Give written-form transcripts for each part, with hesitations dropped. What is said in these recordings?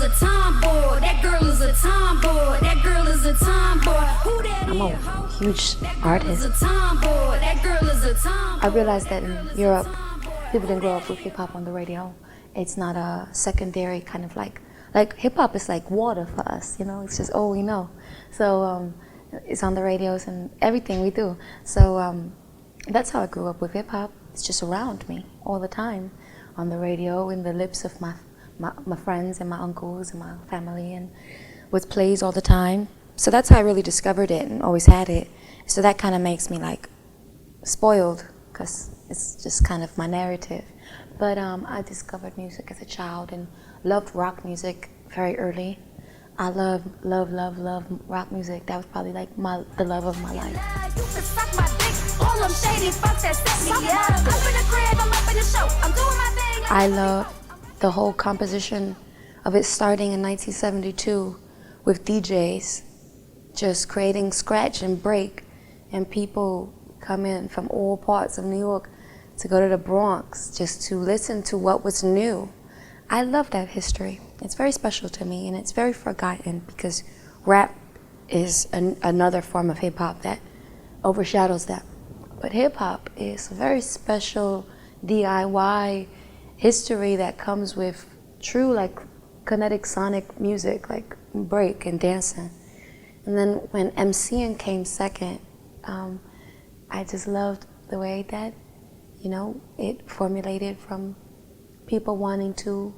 a tomboy. That girl is a tomboy. That girl is a tomboy. Who that I'm a huge artist. That girl is a tomboy. I realized that in Europe, people didn't grow up with hip hop on the radio. It's not a secondary kind of like hip hop is like water for us, you know. It's just all we know. So it's on the radios and everything we do. So that's how I grew up with hip hop. It's just around me all the time, on the radio, in the lips of my friends and my uncles and my family, and with plays all the time. So that's how I really discovered it and always had it. So that kind of makes me like spoiled, because it's just kind of my narrative. But I discovered music as a child and loved rock music very early. I love rock music. That was probably like the love of my life. I love the whole composition of it starting in 1972 with DJs just creating scratch and break, and people come in from all parts of New York to go to the Bronx just to listen to what was new. I love that history. It's very special to me, and it's very forgotten because rap is another form of hip hop that overshadows that. But hip hop is a very special DIY history that comes with true like kinetic sonic music, like break and dancing. And then when MCing came second, I just loved the way that, you know, it formulated from people wanting to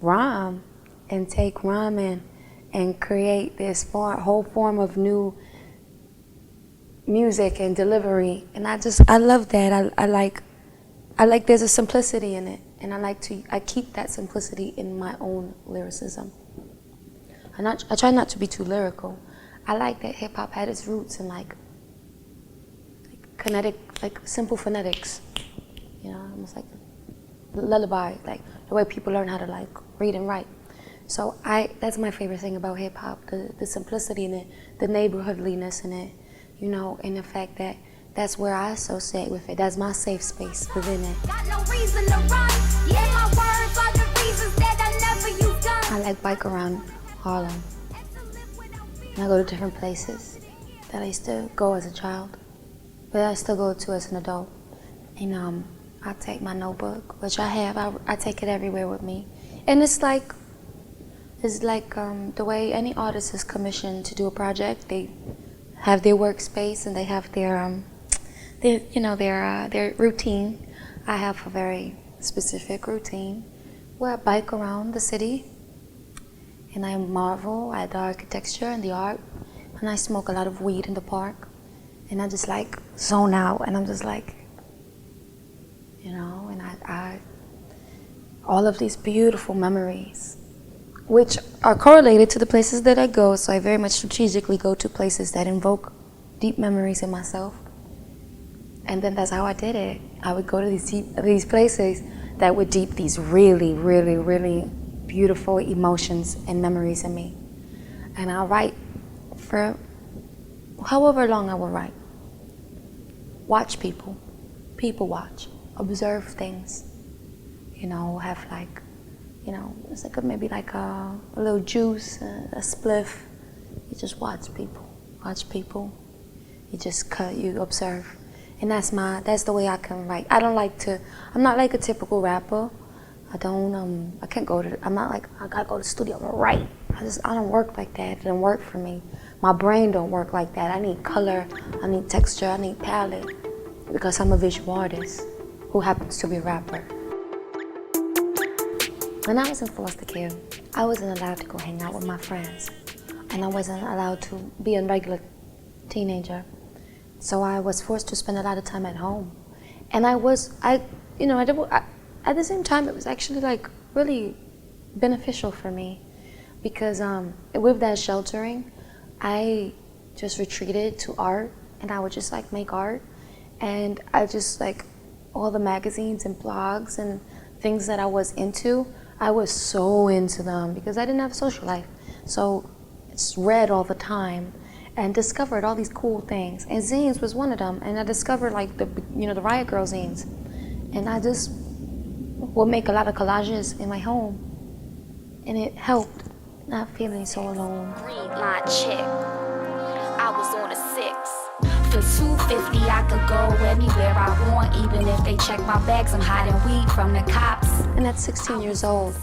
rhyme and take rhyming and create this whole form of new music and delivery. And I love that. I like there's a simplicity in it, and I keep that simplicity in my own lyricism. I try not to be too lyrical. I like that hip hop had its roots in like kinetic, like simple phonetics, you know, almost like lullaby, like the way people learn how to like read and write. So that's my favorite thing about hip hop, the simplicity in it, the neighborhoodliness in it, you know, and the fact that that's where I associate with it. That's my safe space within it. Got no reason to run. Yeah, my words are the reasons that I never use guns. I like bike around Harlem. And I go to different places that I used to go as a child, but I still go to as an adult. And I take my notebook, which I have. I take it everywhere with me, and it's like the way any artist is commissioned to do a project. They have their workspace and they have their routine. I have a very specific routine where I bike around the city and I marvel at the architecture and the art, and I smoke a lot of weed in the park, and I just like zone out, and I'm just like, you know, and I all of these beautiful memories, which are correlated to the places that I go. So I very much strategically go to places that invoke deep memories in myself. And then that's how I did it. I would go to these places that would deep these really, really, really beautiful emotions and memories in me. And I'll write for however long I will write. Watch people watch, observe things, you know, have like, you know, it's like maybe like a little juice, a spliff. You just watch people. You just cut, you observe. And that's the way I can write. I'm not like a typical rapper. I not like, I gotta go to the studio and write. I don't work like that. It doesn't work for me. My brain don't work like that. I need color, I need texture, I need palette, because I'm a visual artist who happens to be a rapper. When I was in foster care, I wasn't allowed to go hang out with my friends, and I wasn't allowed to be a regular teenager. So I was forced to spend a lot of time at home. And at the same time, it was actually like really beneficial for me, because with that sheltering, I just retreated to art, and I would just like make art. And I just like all the magazines and blogs and things that I was into, I was so into them because I didn't have a social life. So it's read all the time and discovered all these cool things. And zines was one of them. And I discovered like the Riot Girl zines. And I just would make a lot of collages in my home and it helped not feeling so alone. Green line check. I was on a 6. For $2.50 I could go anywhere I want, even if they check my bags. I'm hiding weed from the cops. And at 16 years old,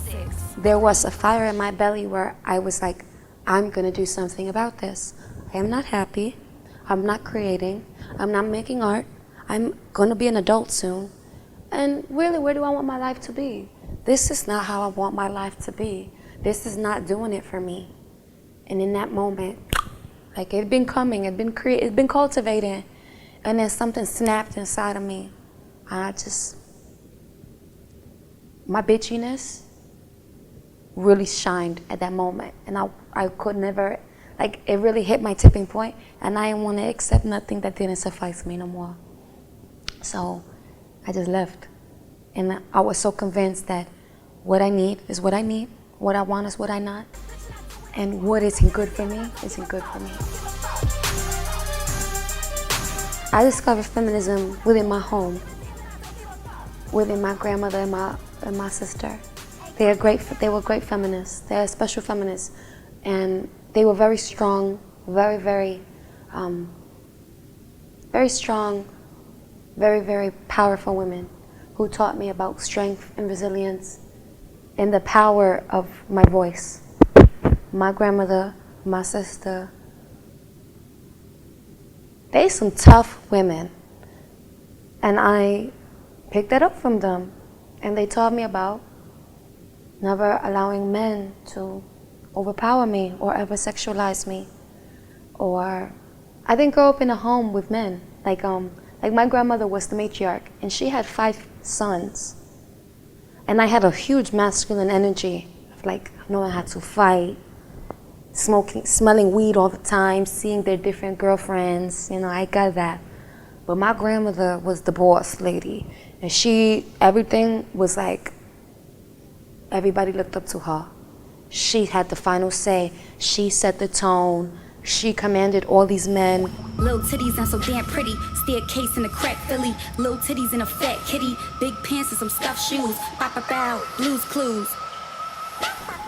there was a fire in my belly where I was like, I'm gonna do something about this. I am not happy. I'm not creating. I'm not making art. I'm gonna be an adult soon. And really, where do I want my life to be? This is not how I want my life to be. This is not doing it for me. And in that moment, like it'd been coming, it'd been cultivating, and then something snapped inside of me. My bitchiness really shined at that moment, and I could never, like it really hit my tipping point, and I didn't want to accept nothing that didn't suffice me no more. So I just left, and I was so convinced that what I need is what I need, what I want is what I not, and what isn't good for me isn't good for me. I discovered feminism within my home, within my grandmother and my sister. They were great feminists. They're special feminists, and they were very strong, very strong, very powerful women who taught me about strength and resilience and the power of my voice. My grandmother, my sister, they some tough women, and I picked that up from them, and they taught me about never allowing men to overpower me or ever sexualize me. Or I didn't grow up in a home with men. Like my grandmother was the matriarch, and she had 5 sons, and I had a huge masculine energy of like knowing how to fight, smelling weed all the time, seeing their different girlfriends. I got that. But my grandmother was the boss lady, and everything was like, everybody looked up to her. She had the final say. She set the tone. She commanded all these men. Little titties and so damn pretty. Staircase in a crack Philly. Little titties and a fat kitty. Big pants and some stuffed shoes. Bow, Blues Clues.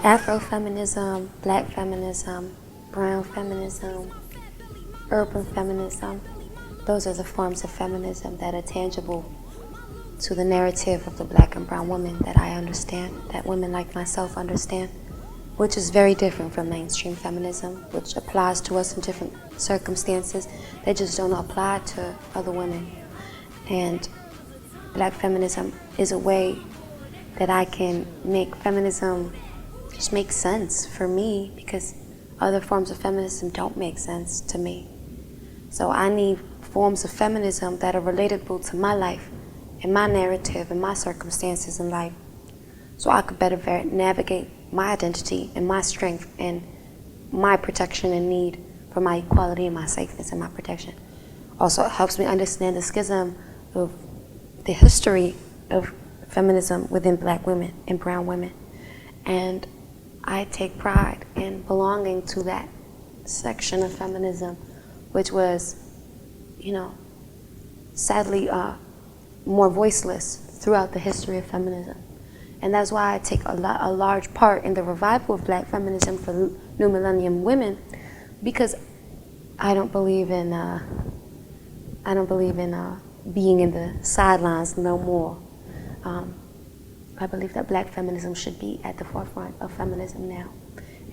Afrofeminism, black feminism, brown feminism, urban feminism. Those are the forms of feminism that are tangible to the narrative of the black and brown woman that I understand, that women like myself understand, which is very different from mainstream feminism, which applies to us in different circumstances. They just don't apply to other women. And black feminism is a way that I can make feminism just make sense for me, because other forms of feminism don't make sense to me. So I need forms of feminism that are relatable to my life and my narrative and my circumstances in life, so I could better navigate my identity and my strength and my protection and need for my equality and my safeness and my protection. Also, it helps me understand the schism of the history of feminism within black women and brown women. And I take pride in belonging to that section of feminism, which was, sadly more voiceless throughout the history of feminism. And that's why I take a large part in the revival of black feminism for new millennium women, because I don't believe in being in the sidelines no more. I believe that black feminism should be at the forefront of feminism now,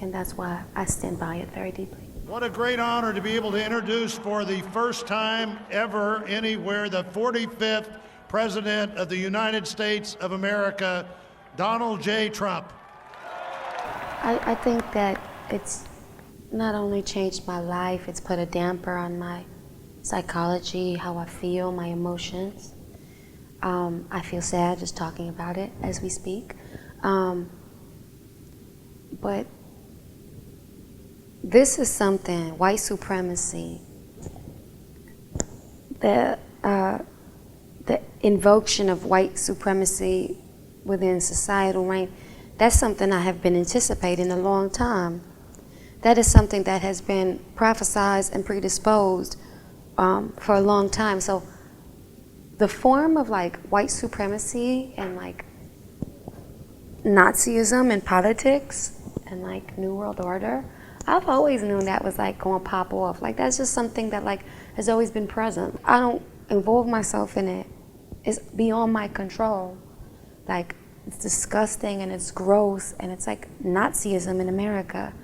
and that's why I stand by it very deeply. What a great honor to be able to introduce for the first time ever anywhere the 45th President of the United States of America, Donald J. Trump. I think that it's not only changed my life, it's put a damper on my psychology, how I feel, my emotions. I feel sad just talking about it as we speak. But this is something, white supremacy, the invocation of white supremacy within societal rank, that's something I have been anticipating a long time. That is something that has been prophesized and predisposed for a long time. So the form of white supremacy and Nazism in politics and like New World Order, I've always known that was like going to pop off. Like that's just something that like has always been present. I don't involve myself in it. It's beyond my control. Like it's disgusting and it's gross and it's like Nazism in America.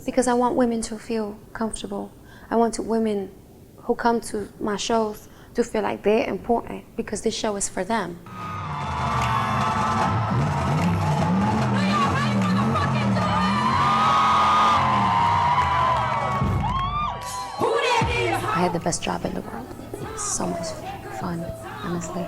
Because I want women to feel comfortable. I want women who come to my shows to feel like they're important because this show is for them. I had the best job in the world. So much fun, honestly.